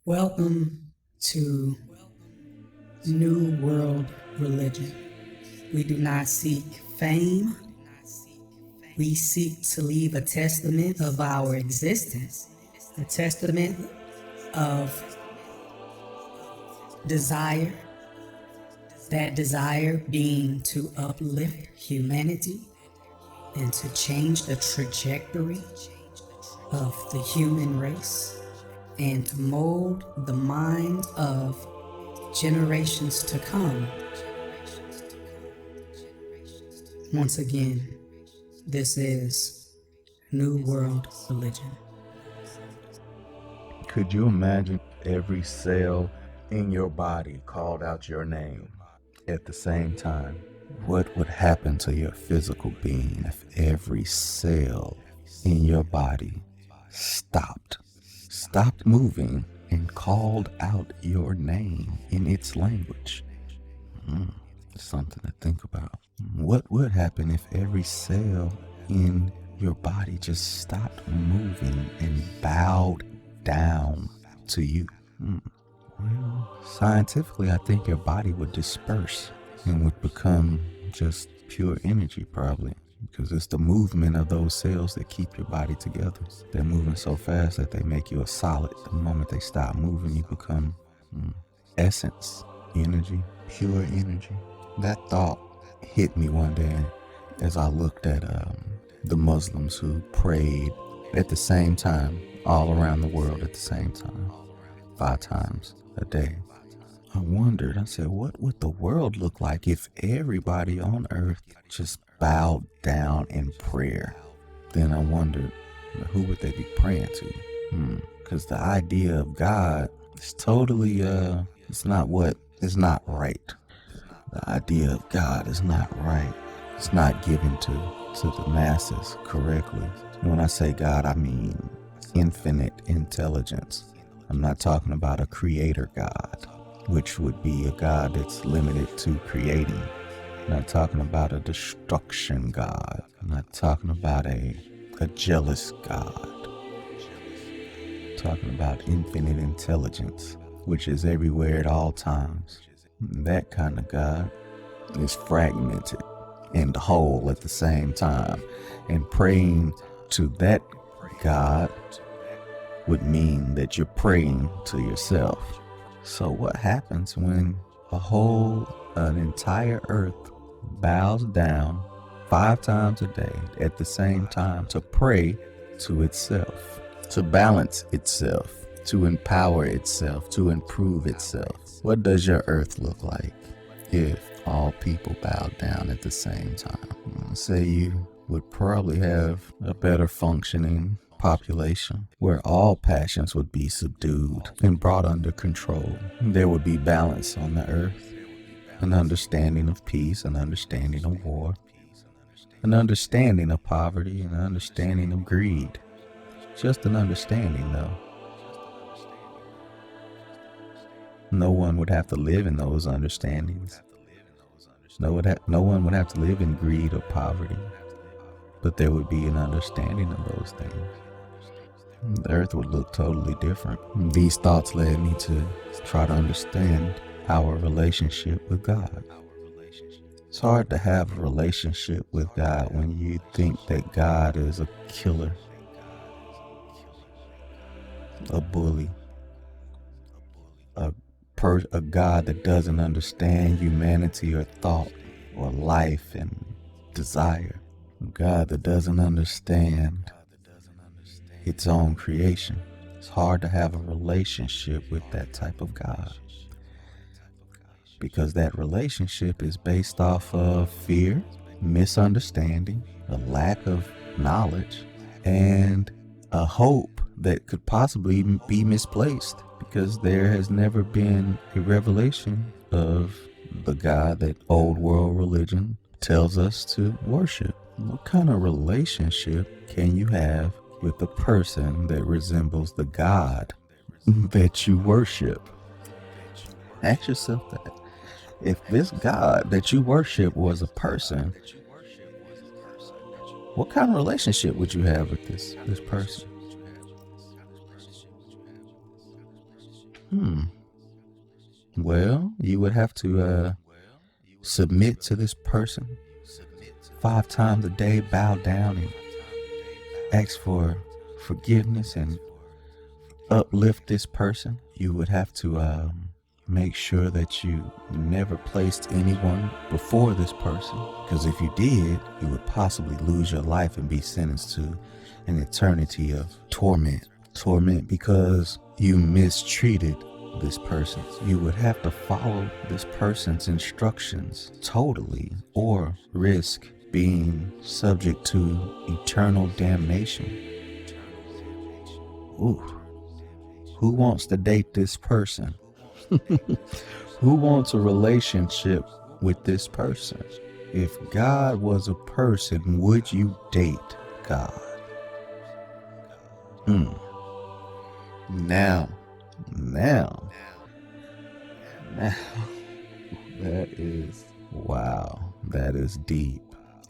Welcome to New World Religion. We do not seek fame. We seek to leave a testament of our existence, a testament of desire, that desire being to uplift humanity and to change the trajectory of the human race and to mold the minds of generations to come. Once again, this is New World Religion. Could you imagine every cell in your body called out your name at the same time? What would happen to your physical being if every cell in your body stopped moving and called out your name in its language? Something to think about. What would happen if every cell in your body just stopped moving and bowed down to you? Well, scientifically, I think your body would disperse and would become just pure energy, probably, because it's the movement of those cells that keep your body together. They're moving so fast that they make you a solid. The moment they stop moving, you become essence, energy, pure energy. That thought hit me one day as I looked at the Muslims who prayed at the same time all around the world at the same time, 5 times a day. I wondered, I said, what would the world look like if everybody on earth just bowed down in prayer? Then I wondered, who would they be praying to? Because the idea of God is totally, it's not right. The idea of God is not right. It's not given to the masses correctly. And when I say God, I mean infinite intelligence. I'm not talking about a creator God, which would be a God that's limited to creating. I'm not talking about a destruction God. I'm not talking about a jealous God. I'm talking about infinite intelligence, which is everywhere at all times. That kind of God is fragmented and whole at the same time. And praying to that God would mean that you're praying to yourself. So what happens when an entire earth bows down 5 times a day at the same time to pray to itself, to balance itself, to empower itself, to improve itself? What does your earth look like if all people bowed down at the same time? Say you would probably have a better functioning population where all passions would be subdued and brought under control. There would be balance on the earth, an understanding of peace, an understanding of war, an understanding of poverty, an understanding of greed. Just an understanding, though. No one would have to live in those understandings. No one would have to live in greed or poverty, but there would be an understanding of those things. The earth would look totally different. These thoughts led me to try to understand our relationship with God. It's hard to have a relationship with God when you think that God is a killer, a bully, a God that doesn't understand humanity or thought or life and desire. A God that doesn't understand its own creation. It's hard to have a relationship with that type of God, because that relationship is based off of fear, misunderstanding, a lack of knowledge, and a hope that could possibly be misplaced, because there has never been a revelation of the God that old world religion tells us to worship. What kind of relationship can you have with a person that resembles the God that you worship? Ask yourself that. If this God that you worship was a person, what kind of relationship would you have with this person? Well, you would have to submit to this person 5 times a day, bow down and ask for forgiveness and uplift this person. You would have to make sure that you never placed anyone before this person, because if you did, you would possibly lose your life and be sentenced to an eternity of torment because you mistreated this person. You would have to follow this person's instructions totally, or risk being subject to eternal damnation. Ooh. Who wants to date this person? Who wants a relationship with this person? If God was a person, would you date God? Now, that is, wow, that is deep.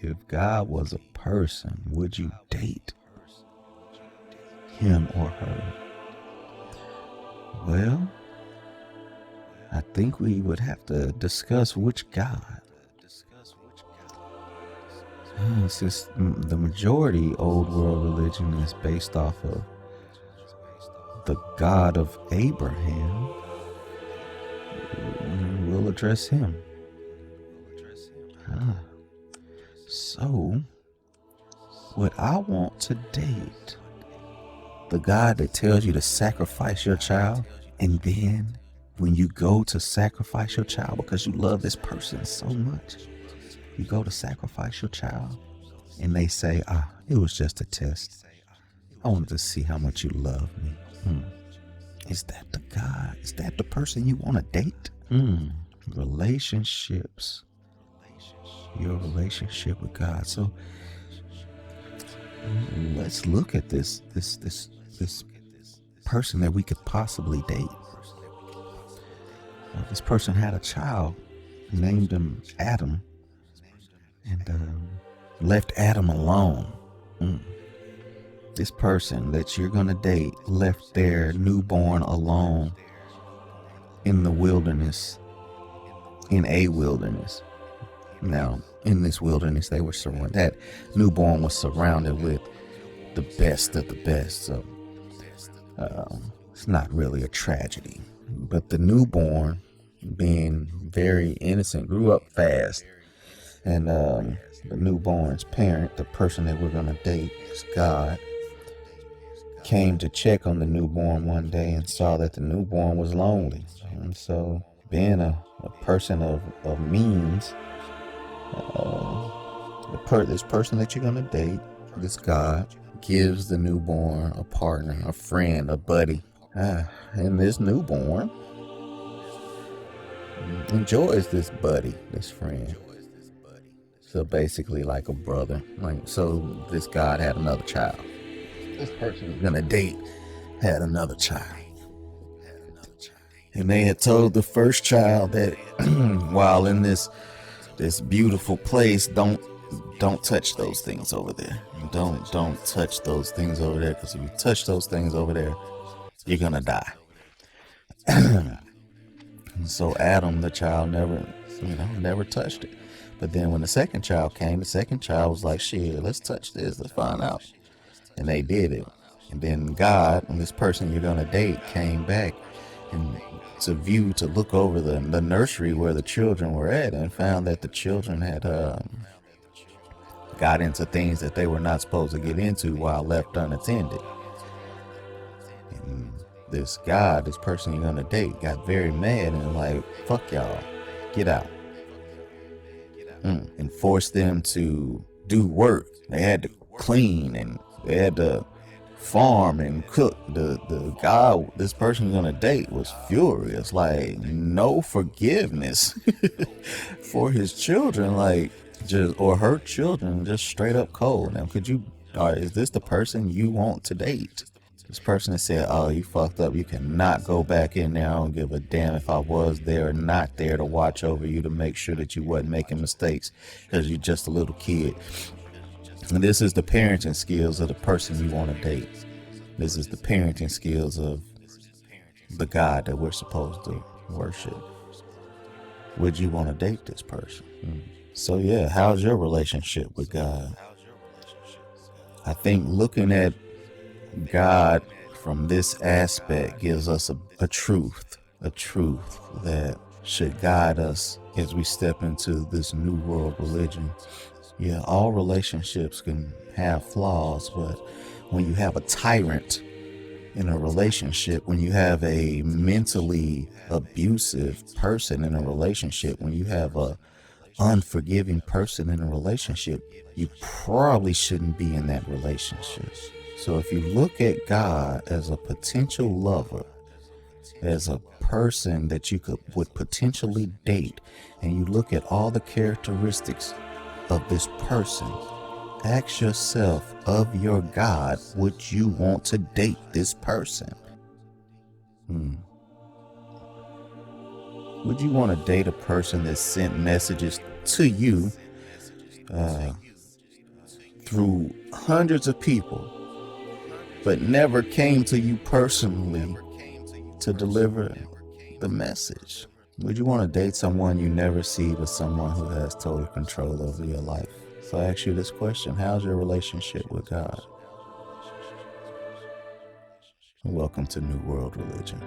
If God was a person, would you date him or her? Well, I think we would have to discuss which God. Since the majority old world religion is based off of the God of Abraham, we'll address him. So, would I want to date the God that tells you to sacrifice your child, and then when you go to sacrifice your child because you love this person so much, you go to sacrifice your child and they say, it was just a test. I wanted to see how much you love me. Is that the God? Is that the person you want to date? Relationships. Your relationship with God. So let's look at this person that we could possibly date. This person had a child, named him Adam, and left Adam alone. This person that you're gonna date left their newborn alone in the wilderness, in a wilderness. Now, in this wilderness, they were surrounded. That newborn was surrounded with the best of the best. So it's not really a tragedy. But the newborn, being very innocent, grew up fast. And the newborn's parent, the person that we're going to date, is God, came to check on the newborn one day and saw that the newborn was lonely. And so, being a person of means, this person that you're going to date, this God, gives the newborn a partner, a friend, a buddy. And this newborn enjoys this buddy, this friend. So basically like a brother. So this God had another child. This person he's gonna date had another child. And they had told the first child that while in this beautiful place, don't touch those things over there. Don't touch those things over there, because if you touch those things over there, you're gonna die. So Adam, the child, never touched it. But then when the second child came, the second child was like, shit, let's touch this, let's find out. And they did it. And then God, and this person you're gonna date, came back and to look over the nursery where the children were at, and found that the children had got into things that they were not supposed to get into while left unattended. And this God, this person you're gonna date, got very mad and like, fuck y'all, get out. And forced them to do work. They had to clean and they had to farm and cook. The guy, this person you're gonna date, was furious, like no forgiveness for his children, or her children, just straight up cold. Now, is this the person you want to date? This person has said, oh, you fucked up. You cannot go back in there. I don't give a damn if I was there or not there to watch over you, to make sure that you wasn't making mistakes, because you're just a little kid. And this is the parenting skills of the person you want to date. This is the parenting skills of the God that we're supposed to worship, would you want to date this person? So yeah, how's your relationship with God? I think looking at God from this aspect gives us a truth that should guide us as we step into this new world religion. Yeah, all relationships can have flaws, but when you have a tyrant in a relationship, when you have a mentally abusive person in a relationship, when you have a unforgiving person in a relationship, you probably shouldn't be in that relationship. So if you look at God as a potential lover, as a person that you would potentially date, and you look at all the characteristics of this person, ask yourself, of your God, would you want to date this person? Would you want to date a person that sent messages to you through hundreds of people, but never came to you personally to deliver the message? Would you want to date someone you never see, but someone who has total control over your life? So I ask you this question: how's your relationship with God? Welcome to New World Religion.